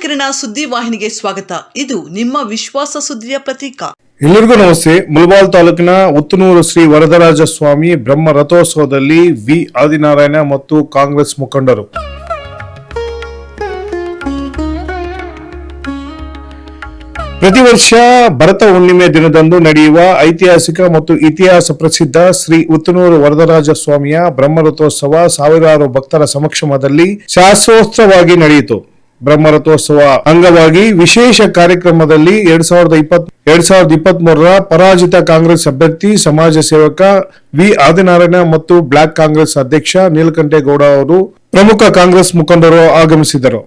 ಕಿರಣ ಸುದ್ದಿ ವಾಹಿನಿಗೆ ಸ್ವಾಗತ. ಇದು ನಿಮ್ಮ ವಿಶ್ವಾಸ ಸುದ್ದಿಯ ಪ್ರತೀಕ. ಎಲ್ಲರಿಗೂ ನಮಸ್ತೆ. ಮುಳಬಾಗಿಲು ತಾಲೂಕಿನ ಉತ್ತನೂರು ಶ್ರೀ ವರದರಾಜ ಸ್ವಾಮಿ ಬ್ರಹ್ಮ ರಥೋತ್ಸವದಲ್ಲಿ ವಿ ಆದಿನಾರಾಯಣ ಮತ್ತು ಕಾಂಗ್ರೆಸ್ ಮುಖಂಡರು. ಪ್ರತಿ ವರ್ಷ ಭರತ ಹುಣ್ಣಿಮೆ ದಿನದಂದು ನಡೆಯುವ ಐತಿಹಾಸಿಕ ಮತ್ತು ಇತಿಹಾಸ ಪ್ರಸಿದ್ಧ ಶ್ರೀ ಉತ್ತನೂರು ವರದರಾಜ ಸ್ವಾಮಿಯ ಬ್ರಹ್ಮರಥೋತ್ಸವ ಸಾವಿರಾರು ಭಕ್ತರ ಸಮಕ್ಷಮದಲ್ಲಿ ಶಾಸ್ತ್ರೋತ್ಸವವಾಗಿ ನಡೆಯಿತು. ಬ್ರಹ್ಮರಥೋತ್ಸವ ಅಂಗವಾಗಿ ವಿಶೇಷ ಕಾರ್ಯಕ್ರಮದಲ್ಲಿ 2023ರ ಪರಾಜಿತ ಕಾಂಗ್ರೆಸ್ ಅಭ್ಯರ್ಥಿ ಸಮಾಜ ಸೇವಕ ವಿ ಆದಿನಾರಾಯಣ ಮತ್ತು ಬ್ಲಾಕ್ ಕಾಂಗ್ರೆಸ್ ಅಧ್ಯಕ್ಷ ನೀಲಕಂಠೇಗೌಡ ಅವರು ಪ್ರಮುಖ ಕಾಂಗ್ರೆಸ್ ಮುಖಂಡರು ಆಗಮಿಸಿದರು.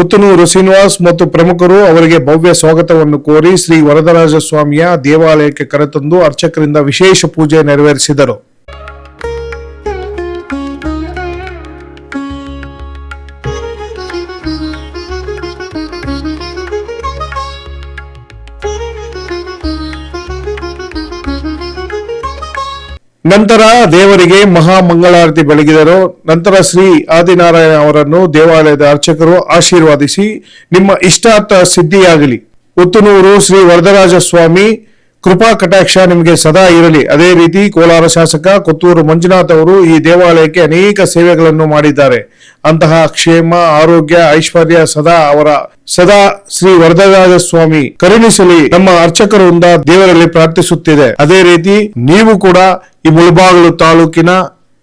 ಉತ್ತನೂರು ಶ್ರೀನಿವಾಸ್ ಮತ್ತು ಪ್ರಮುಖರು ಅವರಿಗೆ ಭವ್ಯ ಸ್ವಾಗತವನ್ನು ಕೋರಿ ಶ್ರೀ ವರದರಾಜ ಸ್ವಾಮಿಯ ದೇವಾಲಯಕ್ಕೆ ಕರೆತಂದು ಅರ್ಚಕರಿಂದ ವಿಶೇಷ ಪೂಜೆ ನೆರವೇರಿಸಿದರು. ನಂತರ ದೇವರಿಗೆ ಮಹಾ ಮಂಗಳಾರತಿ ಬೆಳಗಿದರು. ನಂತರ ಶ್ರೀ ಆದಿನಾರಾಯಣ ಅವರನ್ನು ದೇವಾಲಯದ ಅರ್ಚಕರು ಆಶೀರ್ವಾದಿಸಿ ನಿಮ್ಮ ಇಷ್ಟಾರ್ಥ ಸಿದ್ಧಿಯಾಗಲಿ, ಉತ್ತನೂರು ಶ್ರೀ ವರದರಾಜ ಸ್ವಾಮಿ ಕೃಪಾ ಕಟಾಕ್ಷ ನಿಮಗೆ ಸದಾ ಇರಲಿ. ಅದೇ ರೀತಿ ಕೋಲಾರ ಶಾಸಕ ಕೊತ್ತೂರು ಮಂಜುನಾಥ್ ಅವರು ಈ ದೇವಾಲಯಕ್ಕೆ ಅನೇಕ ಸೇವೆಗಳನ್ನು ಮಾಡಿದ್ದಾರೆ. ಅಂತಹ ಕ್ಷೇಮ, ಆರೋಗ್ಯ, ಐಶ್ವರ್ಯ ಸದಾ ಶ್ರೀ ವರದರಾಜ ಸ್ವಾಮಿ ಕರುಣಿಸಲಿ ನಮ್ಮ ಅರ್ಚಕರಿಂದ ದೇವರಲ್ಲಿ ಪ್ರಾರ್ಥಿಸುತ್ತಿದೆ. ಅದೇ ರೀತಿ ನೀವು ಕೂಡ ಈ ಮುಳಬಾಗಿಲು ತಾಲೂಕಿನ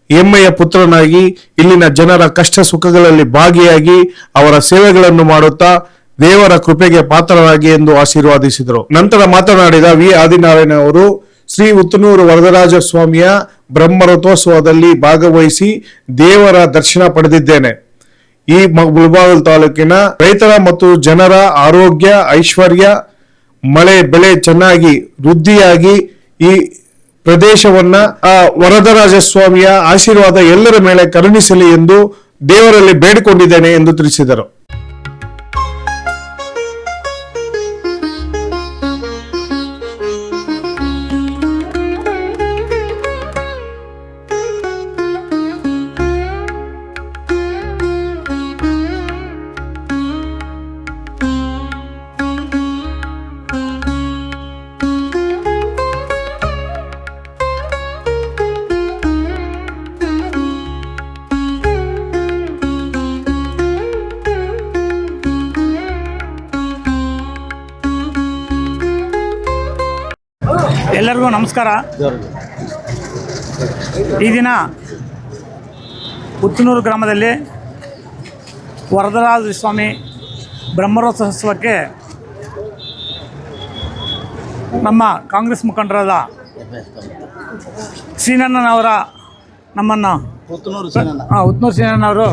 ಹೆಮ್ಮೆಯ ಪುತ್ರನಾಗಿ ಇಲ್ಲಿನ ಜನರ ಕಷ್ಟ ಸುಖಗಳಲ್ಲಿ ಭಾಗಿಯಾಗಿ ಅವರ ಸೇವೆಗಳನ್ನು ಮಾಡುತ್ತಾ ದೇವರ ಕೃಪೆಗೆ ಪಾತ್ರರಾಗಿ ಎಂದು ಆಶೀರ್ವಾದಿಸಿದರು. ನಂತರ ಮಾತನಾಡಿದ ವಿ ಆದಿನಾರಾಯಣ ಅವರು ಶ್ರೀ ಉತ್ತನೂರು ವರದರಾಜ ಸ್ವಾಮಿಯ ಬ್ರಹ್ಮರಥೋತ್ಸವದಲ್ಲಿ ಭಾಗವಹಿಸಿ ದೇವರ ದರ್ಶನ ಪಡೆದಿದ್ದೇನೆ. ಈ ಮುಳಬಾಗಿಲು ತಾಲೂಕಿನ ರೈತರ ಮತ್ತು ಜನರ ಆರೋಗ್ಯ, ಐಶ್ವರ್ಯ, ಮಳೆ ಬೆಳೆ ಚೆನ್ನಾಗಿ ವೃದ್ಧಿಯಾಗಿ ಈ ಪ್ರದೇಶವನ್ನ ವರದರಾಜ ಸ್ವಾಮಿಯ ಆಶೀರ್ವಾದ ಎಲ್ಲರ ಮೇಲೆ ಕರುಣಿಸಲಿ ಎಂದು ದೇವರಲ್ಲಿ ಬೇಡಿಕೊಂಡಿದ್ದೇನೆ ಎಂದು ತಿಳಿಸಿದರು. ಎಲ್ಲರಿಗೂ ನಮಸ್ಕಾರ. ಈ ದಿನ ಉತ್ತನೂರು ಗ್ರಾಮದಲ್ಲಿ ವರದರಾಜ ಸ್ವಾಮಿ ಬ್ರಹ್ಮರಥೋತ್ಸವಕ್ಕೆ ನಮ್ಮ ಕಾಂಗ್ರೆಸ್ ಮುಖಂಡರಾದ ಶ್ರೀನಣ್ಣನವರ ನಮ್ಮನ್ನು ಉತ್ತನೂರು ಶ್ರೀನಣ್ಣವರು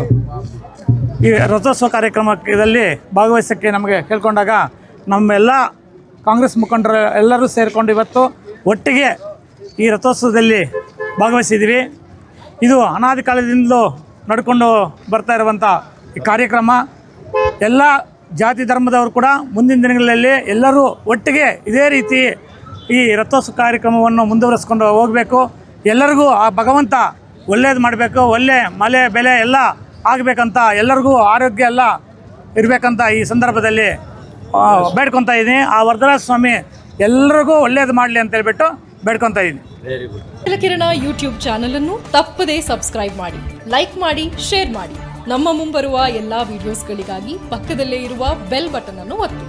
ಈ ರಥೋತ್ಸವ ಕಾರ್ಯಕ್ರಮದಲ್ಲಿ ಭಾಗವಹಿಸೋಕ್ಕೆ ನಮಗೆ ಕೇಳ್ಕೊಂಡಾಗ ನಮ್ಮೆಲ್ಲ ಕಾಂಗ್ರೆಸ್ ಮುಖಂಡರು ಎಲ್ಲರೂ ಸೇರಿಕೊಂಡು ಇವತ್ತು ಒಟ್ಟಿಗೆ ಈ ರಥೋತ್ಸವದಲ್ಲಿ ಭಾಗವಹಿಸಿದ್ದೀವಿ. ಇದು ಅನಾದಿ ಕಾಲದಿಂದಲೂ ನಡ್ಕೊಂಡು ಬರ್ತಾ ಇರುವಂಥ ಈ ಕಾರ್ಯಕ್ರಮ. ಎಲ್ಲ ಜಾತಿ ಧರ್ಮದವರು ಕೂಡ ಮುಂದಿನ ದಿನಗಳಲ್ಲಿ ಎಲ್ಲರೂ ಒಟ್ಟಿಗೆ ಇದೇ ರೀತಿ ಈ ರಥೋತ್ಸವ ಕಾರ್ಯಕ್ರಮವನ್ನು ಮುಂದುವರಿಸ್ಕೊಂಡು ಹೋಗಬೇಕು. ಎಲ್ಲರಿಗೂ ಆ ಭಗವಂತ ಒಳ್ಳೇದು ಮಾಡಬೇಕು, ಒಳ್ಳೆ ಮಳೆ ಬೆಲೆ ಎಲ್ಲ ಆಗಬೇಕಂತ, ಎಲ್ಲರಿಗೂ ಆರೋಗ್ಯ ಎಲ್ಲ ಇರಬೇಕಂತ ಈ ಸಂದರ್ಭದಲ್ಲಿ ಬೇಡ್ಕೊತಾ ಇದ್ದೀನಿ. ಆ ವರದರಾಜ ಸ್ವಾಮಿ ಎಲ್ಲರಿಗೂ ಒಳ್ಳೇದು ಮಾಡಲಿ ಅಂತ ಹೇಳ್ಬಿಟ್ಟು ಬೇಡ್ಕೊತಾ ಇದ್ದೀನಿ. ಕಿರಣ ಯೂಟ್ಯೂಬ್ ಚಾನಲ್ ಅನ್ನು ತಪ್ಪದೇ ಸಬ್ಸ್ಕ್ರೈಬ್ ಮಾಡಿ, ಲೈಕ್ ಮಾಡಿ, ಶೇರ್ ಮಾಡಿ. ನಮ್ಮ ಮುಂಬರುವ ಎಲ್ಲಾ ವಿಡಿಯೋಸ್ಗಳಿಗಾಗಿ ಪಕ್ಕದಲ್ಲೇ ಇರುವ ಬೆಲ್ ಬಟನ್ ಅನ್ನು ಒತ್ತಿ.